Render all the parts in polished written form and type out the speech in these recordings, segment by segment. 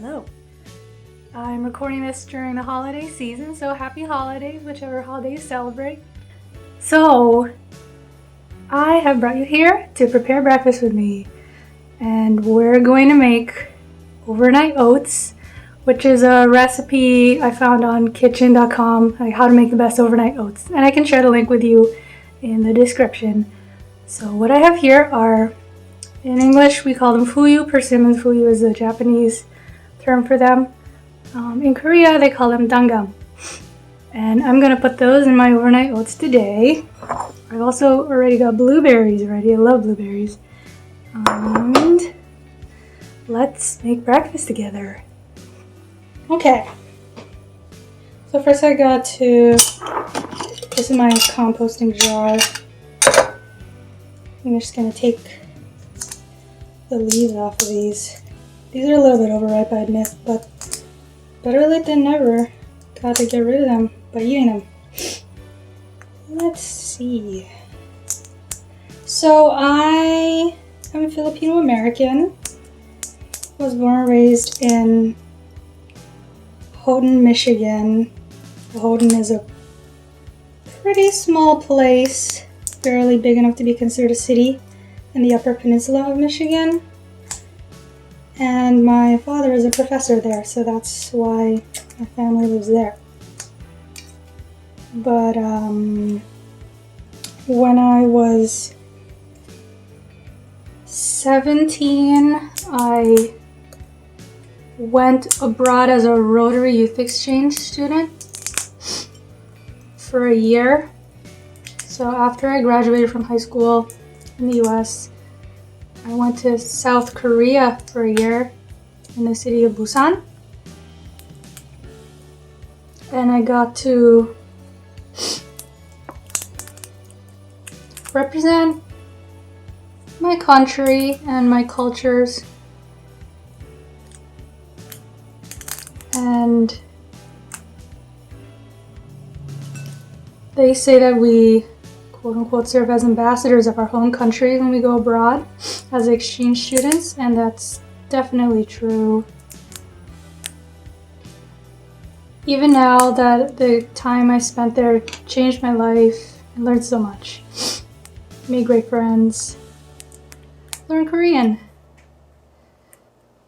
Hello. I'm recording this during the holiday season, so happy holidays, whichever holiday you celebrate. So, I have brought you here to prepare breakfast with me, and we're going to make overnight oats, which is a recipe I found on kitchen.com, like how to make the best overnight oats, and I can share the link with you in the description. So what I have here are, in English we call them fuyu, persimmons. Fuyu is a Japanese term for them. In Korea they call them danggam. And I'm gonna put those in my overnight oats today. I've also already got blueberries ready. I love blueberries. And let's make breakfast together. Okay. So first I got to, this is my composting jar. I'm just gonna take the leaves off of these. These are a little bit overripe, I admit, but better late than never. Got to get rid of them by eating them. Let's see. So I am a Filipino American. Was born and raised in Houghton, Michigan. Houghton is a pretty small place, barely big enough to be considered a city in the Upper Peninsula of Michigan. And my father is a professor there, so that's why my family lives there. But when I was 17, I went abroad as a Rotary Youth Exchange student for a year. So after I graduated from high school in the US, I went to South Korea for a year in the city of Busan. And I got to represent my country and my cultures. And they say that we quote-unquote serve as ambassadors of our home country when we go abroad as exchange students, and that's definitely true. Even now that the time I spent there changed my life, I learned so much. Made great friends. Learned Korean.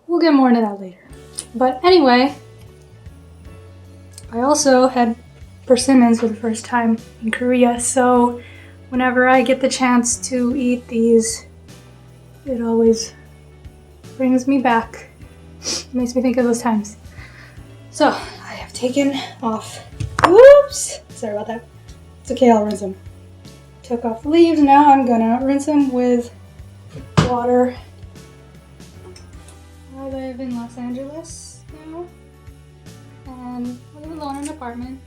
We'll get more into that later. But anyway, I also had persimmons for the first time in Korea, so whenever I get the chance to eat these, it always brings me back. It makes me think of those times. So, I have taken off. Whoops! Sorry about that. It's okay, I'll rinse them. Took off the leaves, now I'm gonna rinse them with water. I live in Los Angeles now, and I live alone in an apartment.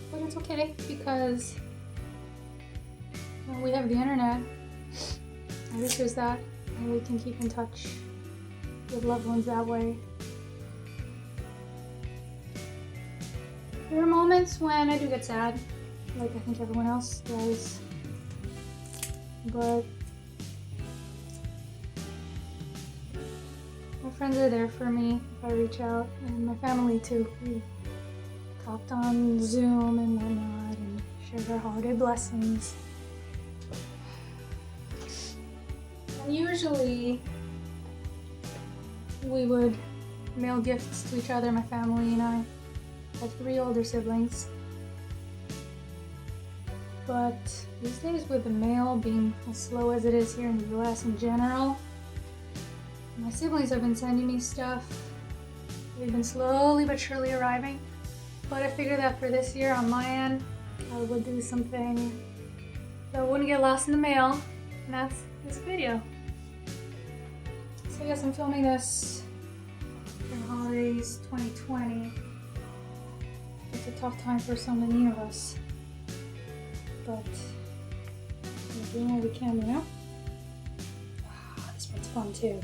But it's okay because we have the internet. At least there's that, and we can keep in touch with loved ones that way. There are moments when I do get sad, like I think everyone else does, but my friends are there for me if I reach out, and my family too. We talked on Zoom and whatnot and shared our holiday blessings. And usually we would mail gifts to each other, my family and I. I have 3 older siblings. But these days with the mail being as slow as it is here in the US in general, my siblings have been sending me stuff. They've been slowly but surely arriving. But I figured that for this year on my end, I would do something that wouldn't get lost in the mail, and that's this video. So I guess I'm filming this for holidays 2020. It's a tough time for so many of us, but we're doing what we can, you know? This part's fun too.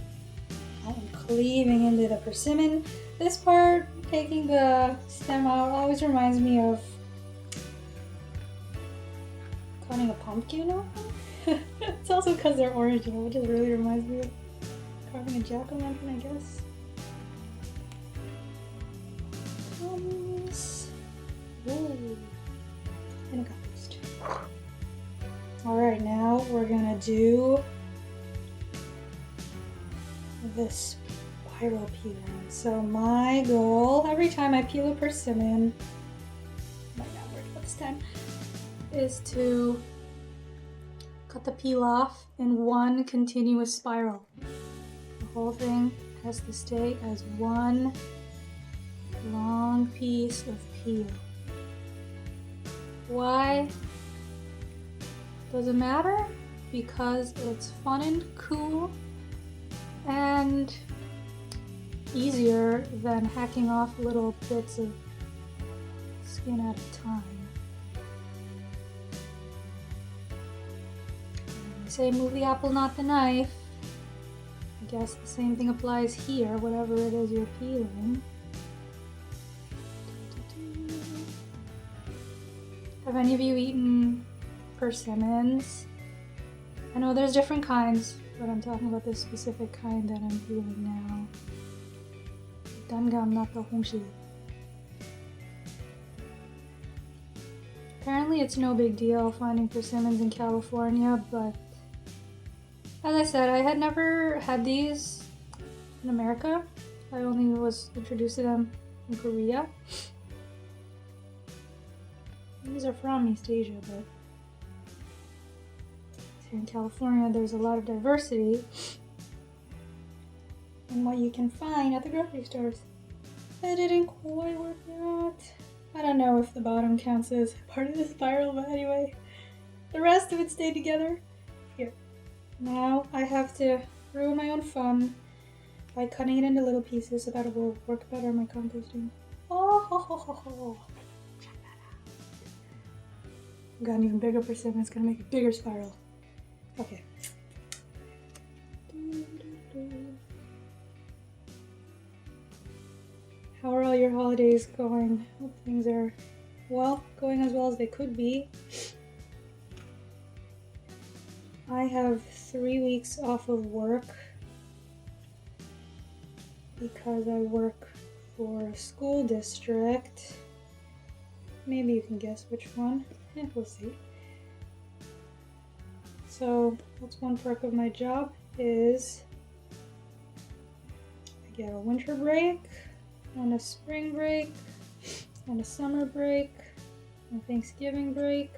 I am cleaving into the persimmon. This part, taking the stem out, always reminds me of cutting a pumpkin open. It's also because they're orange, which just really reminds me of carving a jack-o'-lantern, I guess. Comes. Whoa. In a compost. Alright, now we're gonna do this spiral peeling. So my goal, every time I peel a persimmon, might not work this time, is to cut the peel off in one continuous spiral. The whole thing has to stay as one long piece of peel. Why? Does it matter? Because it's fun and cool and easier than hacking off little bits of skin at a time. Say move the apple, not the knife. I guess the same thing applies here, whatever it is you're peeling. Have any of you eaten persimmons? I know there's different kinds, but I'm talking about this specific kind that I'm peeling now. Dangam not the hongshi. Apparently it's no big deal finding persimmons in California, but as I said, I had never had these in America. I only was introduced to them in Korea. These are from East Asia, but here in California there's a lot of diversity in what you can find at the grocery stores. It didn't quite work out. I don't know if the bottom counts as part of the spiral, but anyway, the rest of it stayed together. Here. Now I have to ruin my own fun by cutting it into little pieces so that it will work better in my composting. Oh, ho, ho, ho, ho. Check that out. I've got an even bigger persimmon. It's gonna make a bigger spiral. Okay. How are all your holidays going? Hope things are, well, going as well as they could be. I have 3 weeks off of work because I work for a school district. Maybe you can guess which one. Yeah, we'll see. So that's one perk of my job is I get a winter break and a spring break and a summer break and a Thanksgiving break,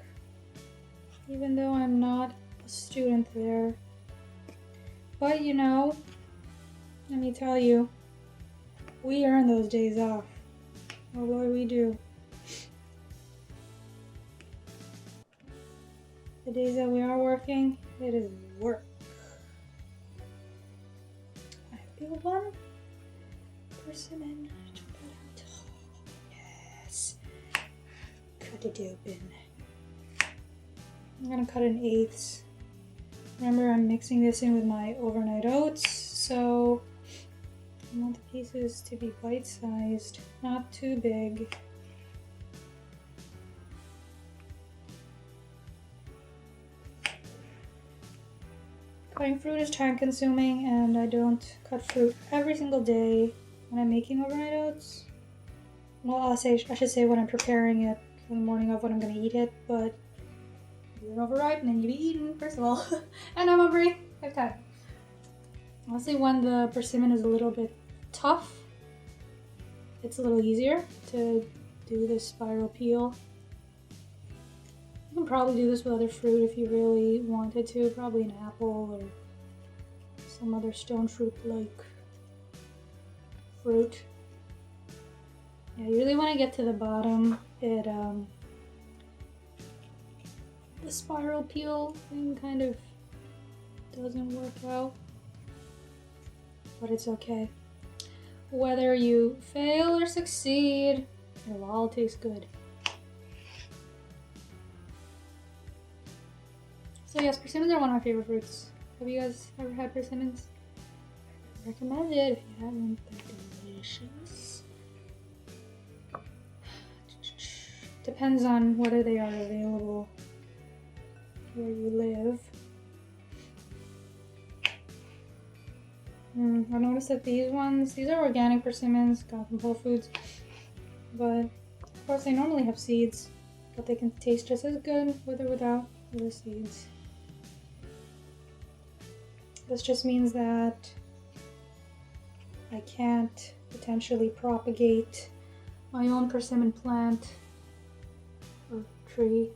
even though I'm not a student there. But you know, let me tell you, we earn those days off. Oh boy, we do. The days that we are working, it is work. I feel one persimmon. Check that out. Yes. Cut it open. I'm gonna cut it in eighths. Remember, I'm mixing this in with my overnight oats, so I want the pieces to be bite-sized, not too big. Cutting fruit is time-consuming, and I don't cut fruit every single day when I'm making overnight oats. Well, I should say when I'm preparing it for the morning of when I'm going to eat it, but you're overripe and then you be eaten, first of all. And I'm hungry. I have time. Honestly, when the persimmon is a little bit tough, it's a little easier to do this spiral peel. You can probably do this with other fruit if you really wanted to. Probably an apple or some other stone fruit-like fruit. Yeah, usually when I get to the bottom, the spiral peel thing kind of doesn't work out, but it's okay. Whether you fail or succeed, it'll all taste good. So yes, persimmons are one of my favorite fruits. Have you guys ever had persimmons? I recommend it if you haven't. They're delicious. Depends on whether they are available where you live. I noticed that these are organic persimmons, got from Whole Foods. But of course they normally have seeds, but they can taste just as good with or without the seeds. This just means that I can't potentially propagate my own persimmon plant or tree.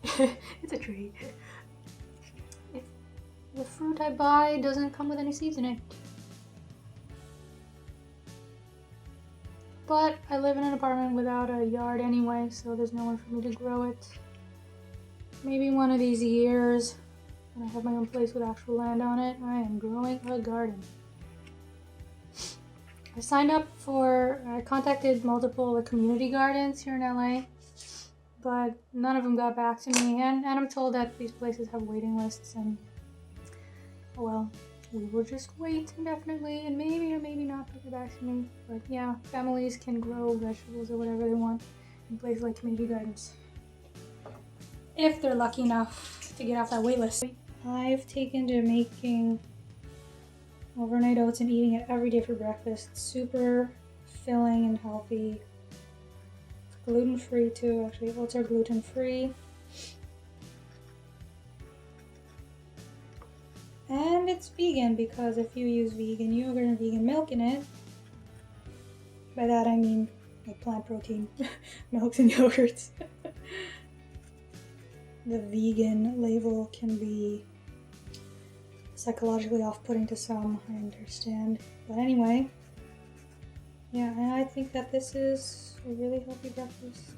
It's a tree. If the fruit I buy doesn't come with any seeds in it. But I live in an apartment without a yard anyway, so there's no one for me to grow it. Maybe one of these years, when I have my own place with actual land on it, I am growing a garden. I contacted multiple community gardens here in LA, but none of them got back to me, and I'm told that these places have waiting lists, and well, we will just wait indefinitely, and maybe or maybe not get back to me. But yeah, families can grow vegetables or whatever they want in places like community gardens, if they're lucky enough to get off that wait list. I've taken to making overnight oats and eating it every day for breakfast. Super filling and healthy. It's gluten-free too, actually. Oats are gluten-free. And it's vegan, because if you use vegan yogurt and vegan milk in it, by that I mean like plant protein milks and yogurts, the vegan label can be psychologically off-putting to some, I understand. But anyway, yeah, and I think that this is a really healthy breakfast.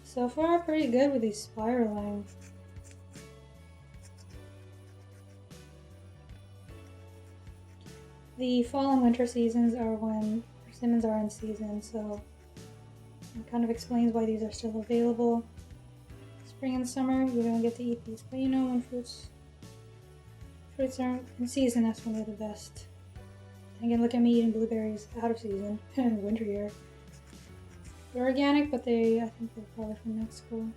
So far, pretty good with these spiraling. The fall and winter seasons are when persimmons are in season, so it kind of explains why these are still available. Spring and summer, you don't get to eat these, but you know, when fruits aren't in season, that's when they're the best. And again, look at me eating blueberries out of season, winter year. They're organic, but I think they're probably from Mexico.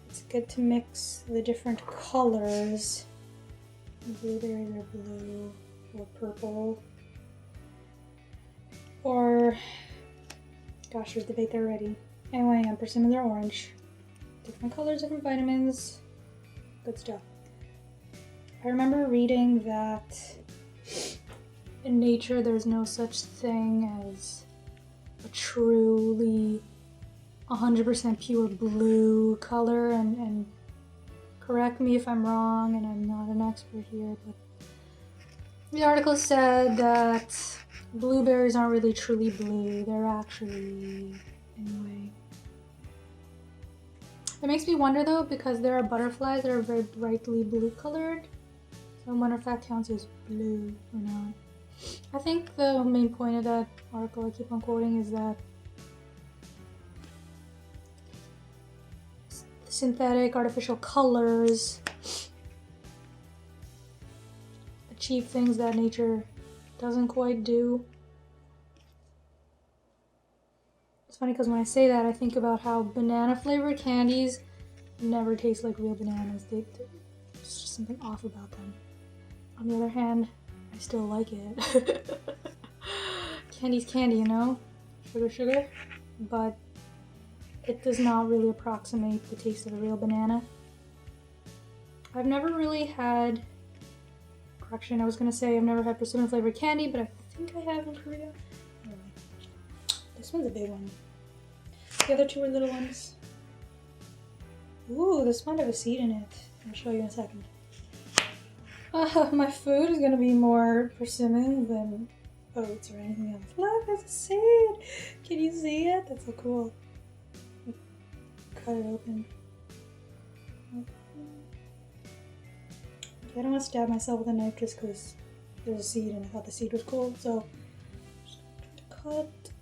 It's good to mix the different colors. The blueberries are blue or purple. Or, gosh, there's debate there already. Anyway, persimmons are orange. Different colors, different vitamins. Good stuff. I remember reading that in nature there's no such thing as a truly 100% pure blue color, and correct me if I'm wrong, and I'm not an expert here, but the article said that blueberries aren't really truly blue. They're actually, anyway. It makes me wonder though, because there are butterflies that are very brightly blue colored, so I wonder if that counts as blue or not. I think the main point of that article I keep on quoting is that synthetic artificial colors achieve things that nature doesn't quite do. It's funny because when I say that, I think about how banana flavored candies never taste like real bananas. There's just something off about them. On the other hand, I still like it. Candy's candy, you know? Sugar, sugar. But it does not really approximate the taste of a real banana. I've never really had... Correction, I was going to say I've never had persimmon flavored candy, but I think I have in Korea. Anyway, this one's a big one. The other two are little ones. Ooh, this might have a seed in it. I'll show you in a second. My food is going to be more persimmon than oats or anything else. Look, there's a seed! Can you see it? That's so cool. Cut it open. I don't want to stab myself with a knife just because there's a seed and I thought the seed was cool. So I'm just going to cut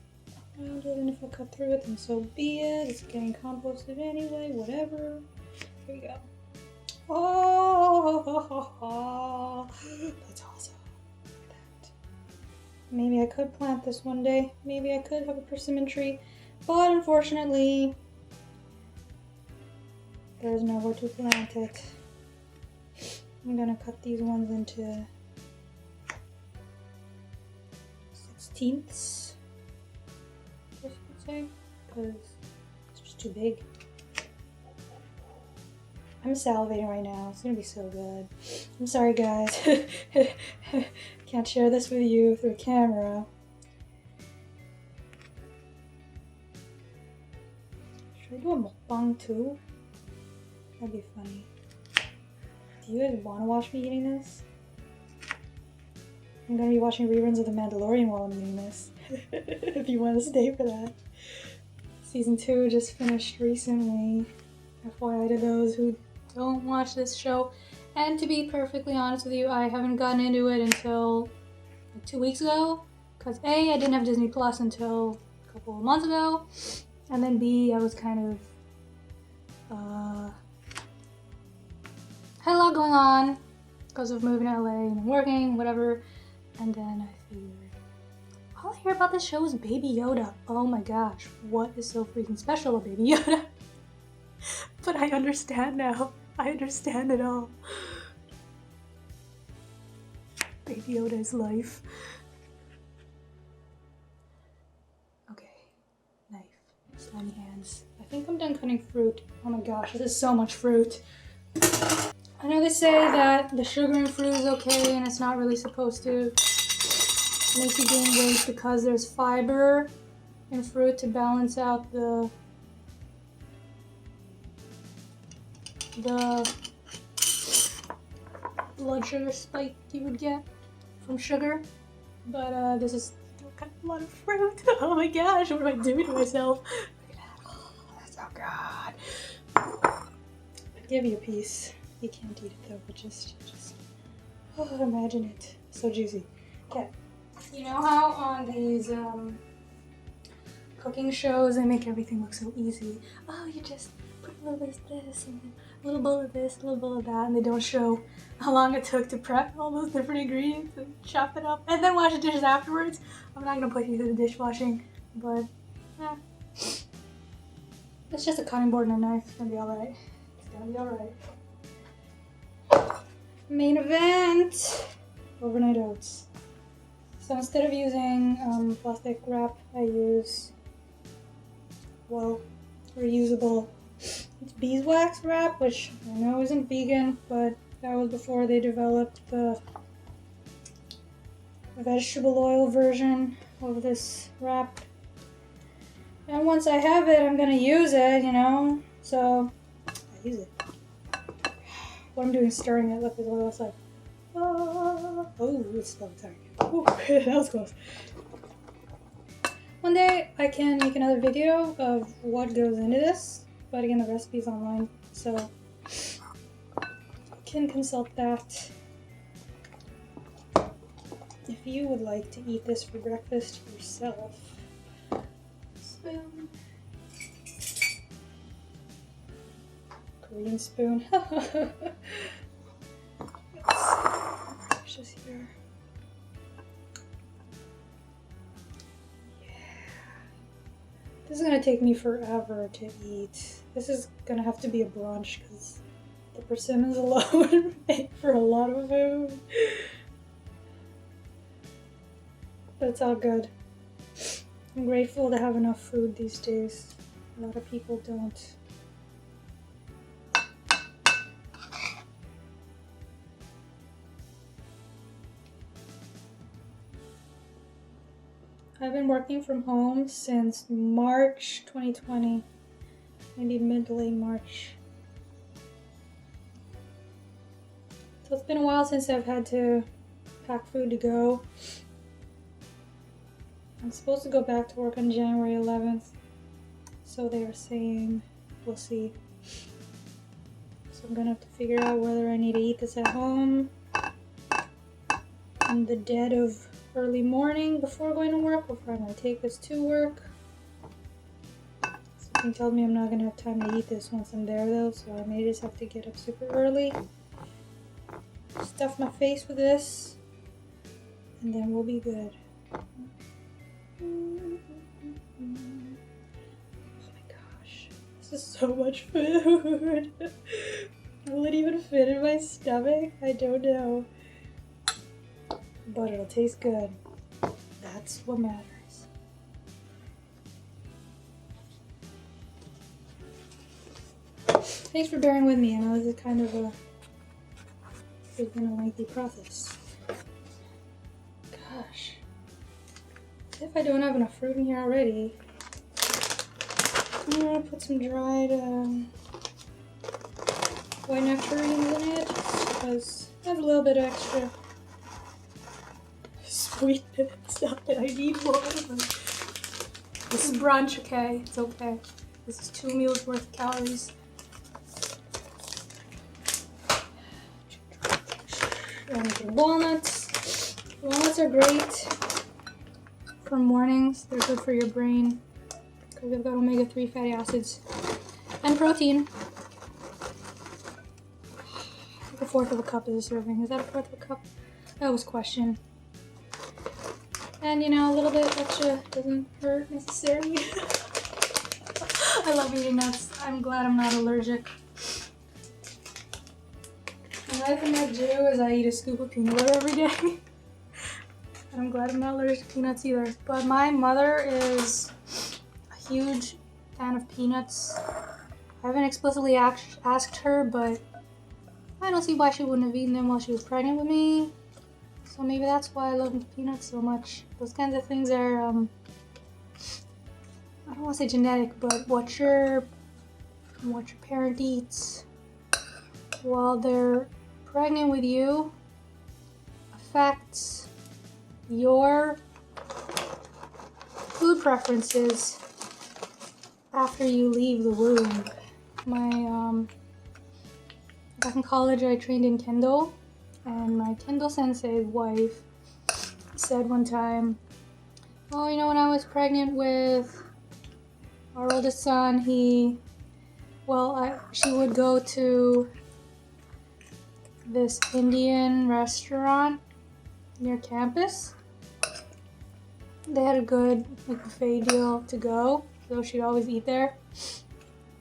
around it, and if I cut through it, then so be it. It's getting composted anyway, whatever. Here we go. Oh, that's awesome. Look at that. Maybe I could plant this one day. Maybe I could have a persimmon tree, but unfortunately, there's nowhere to plant it. I'm gonna cut these ones into 16ths, I guess you could say, because it's just too big. I'm salivating right now. It's gonna be so good. I'm sorry, guys. Can't share this with you through a camera. Should I do a mukbang too? That'd be funny. Do you guys want to watch me eating this? I'm gonna be watching reruns of The Mandalorian while I'm eating this. If you want to stay for that. Season 2 just finished recently. FYI to those who don't watch this show. And to be perfectly honest with you, I haven't gotten into it until like 2 weeks ago. Because A, I didn't have Disney Plus until a couple of months ago. And then B, I was kind of had a lot going on because of moving to LA and working, whatever. And then I figured, all I hear about this show is Baby Yoda. Oh my gosh, what is so freaking special about Baby Yoda? But I understand now. I understand it all. Baby Yoda is life. Okay, knife, slimy hands. I think I'm done cutting fruit. Oh my gosh, this is so much fruit. I know they say that the sugar in fruit is okay and it's not really supposed to make you gain weight because there's fiber in fruit to balance out the blood sugar spike you would get from sugar. But this is still got a lot of fruit. Oh my gosh, what am I doing to myself? Look at that. Oh, that's so good. I'd give you a piece. You can't eat it though, but just oh, imagine it. So juicy. Okay. You know how on these cooking shows they make everything look so easy? Oh, you just put a little bit of this and a little bowl of this, a little bowl of that, and they don't show how long it took to prep all those different ingredients and chop it up and then wash the dishes afterwards. I'm not gonna put you through the dishwashing, but it's just a cutting board and a knife. It's gonna be alright. It's gonna be alright. Main event, overnight oats. So instead of using plastic wrap, I use, well, reusable. It's beeswax wrap, which I know isn't vegan, but that was before they developed the vegetable oil version of this wrap. And once I have it, I'm gonna use it, you know, so I use it. What I'm doing is stirring it. Look, there's oil outside. Oh, it's still sorry. Ooh, that was close. One day I can make another video of what goes into this, but again, the recipe's online, so you can consult that. If you would like to eat this for breakfast yourself. Spoon. Korean spoon. It's just here. Yeah. This is gonna take me forever to eat. This is gonna have to be a brunch because the persimmons alone would make for a lot of food. But it's all good. I'm grateful to have enough food these days. A lot of people don't. I've been working from home since March 2020, maybe mid to late March. So it's been a while since I've had to pack food to go. I'm supposed to go back to work on January 11th, so they are saying, we'll see. So I'm gonna have to figure out whether I need to eat this at home in the dead of early morning before going to work, or if I'm gonna take this to work. Something tells me I'm not gonna have time to eat this once I'm there though, so I may just have to get up super early, stuff my face with this, and then we'll be good. Oh my gosh, this is so much food. Will it even fit in my stomach? I don't know. But it'll taste good. That's what matters. Thanks for bearing with me. I know this is kind of a lengthy process. Gosh. If I don't have enough fruit in here already, I'm gonna put some dried white nectarines in it, just because I have a little bit of extra sweetness. Not that I need more, but this is brunch, okay? It's okay. This is 2 meals worth of calories. And walnuts. Walnuts are great for mornings. They're good for your brain because they've got omega-3 fatty acids and protein. I think 1/4 of a cup is a serving. Is that 1/4 of a cup? That was question. And you know, a little bit extra doesn't hurt necessarily. I love eating nuts. I'm glad I'm not allergic. Another thing I do is I eat a scoop of peanut butter every day. And I'm glad I'm not allergic to peanuts either. But my mother is a huge fan of peanuts. I haven't explicitly asked her, but I don't see why she wouldn't have eaten them while she was pregnant with me. So maybe that's why I love peanuts so much. Those kinds of things are, I don't want to say genetic, but what your parent eats while they're pregnant with you affects your food preferences after you leave the womb. Back in college I trained in Kendo, and my Kendo sensei's wife said one time, oh, you know, when I was pregnant with our oldest son, she would go to this Indian restaurant near campus. They had a good buffet deal to go, so she'd always eat there.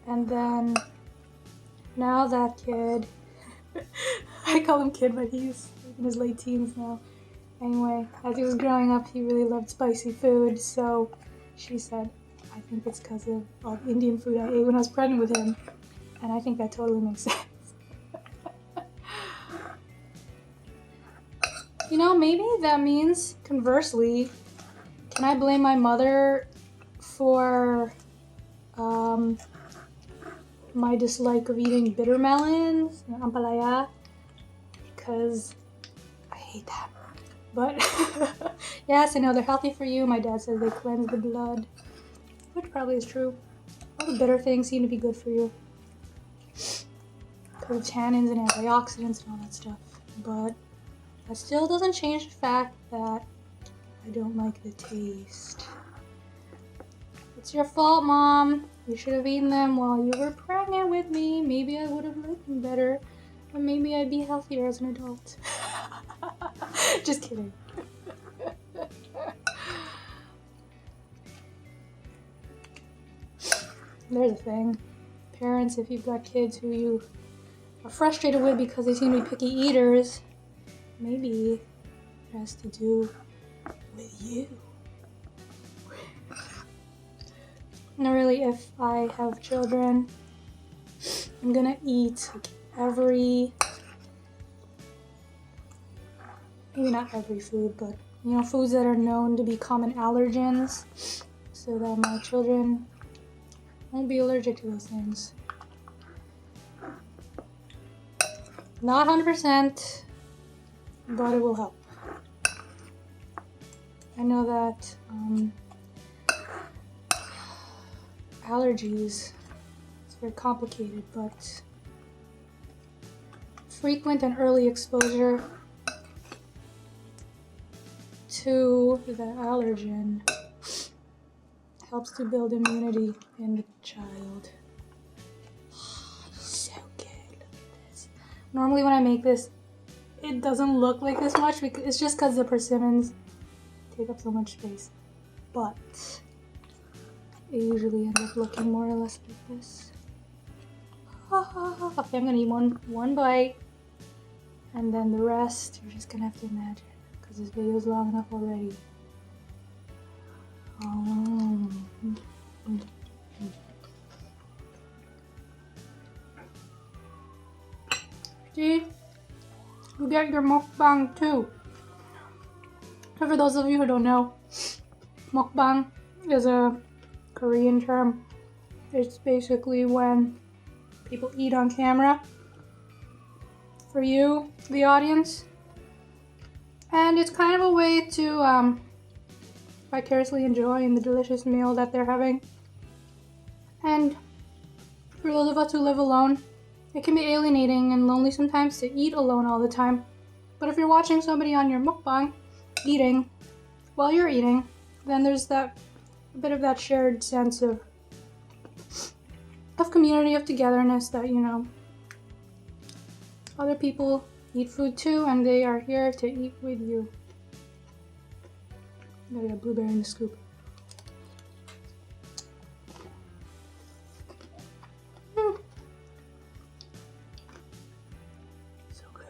And then now that kid, I call him kid, but he's in his late teens now. Anyway, as he was growing up, he really loved spicy food, so she said, I think it's because of all the Indian food I ate when I was pregnant with him. And I think that totally makes sense. You know, maybe that means, conversely, can I blame my mother for my dislike of eating bitter melons, ampalaya, because I hate them. But yes, I know they're healthy for you. My dad says they cleanse the blood, which probably is true. All the bitter things seem to be good for you, because of tannins and antioxidants and all that stuff. But that still doesn't change the fact that I don't like the taste. It's your fault, Mom. You should have eaten them while you were pregnant with me. Maybe I would have liked them better, or maybe I'd be healthier as an adult. Just kidding. There's a thing. Parents, if you've got kids who you are frustrated with because they seem to be picky eaters, maybe it has to do with you. No, really, if I have children, I'm gonna eat maybe not every food, but you know, foods that are known to be common allergens, so that my children won't be allergic to those things. Not 100%, but it will help. I know that allergies, it's very complicated, but frequent and early exposure to the allergen helps to build immunity in the child. So good. Look at this. Normally when I make this, it doesn't look like this much, because it's just because the persimmons take up so much space. But it usually ends up looking more or less like this. Okay, I'm gonna eat one bite, and then the rest you're just gonna have to imagine, because this video is long enough already. See, you get your mukbang too. So for those of you who don't know, mukbang is a Korean term. It's basically when people eat on camera for you, the audience. And it's kind of a way to vicariously enjoy the delicious meal that they're having. And for those of us who live alone, it can be alienating and lonely sometimes to eat alone all the time. But if you're watching somebody on your mukbang eating while you're eating, then there's that a bit of that shared sense of community, of togetherness, that, you know, other people eat food too, and they are here to eat with you. Got a blueberry in the scoop. So good.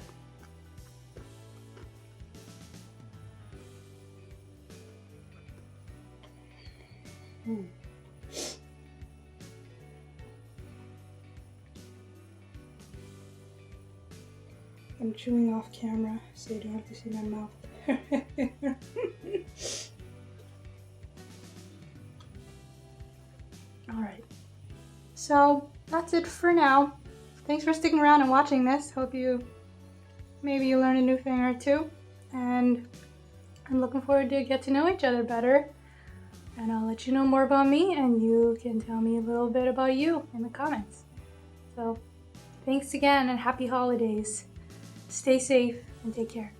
I'm chewing off camera, so you don't have to see my mouth. Alright, so that's it for now. Thanks for sticking around and watching this. Hope maybe you learned a new thing or two. And I'm looking forward to get to know each other better. And I'll let you know more about me, and you can tell me a little bit about you in the comments. So thanks again, and happy holidays. Stay safe and take care.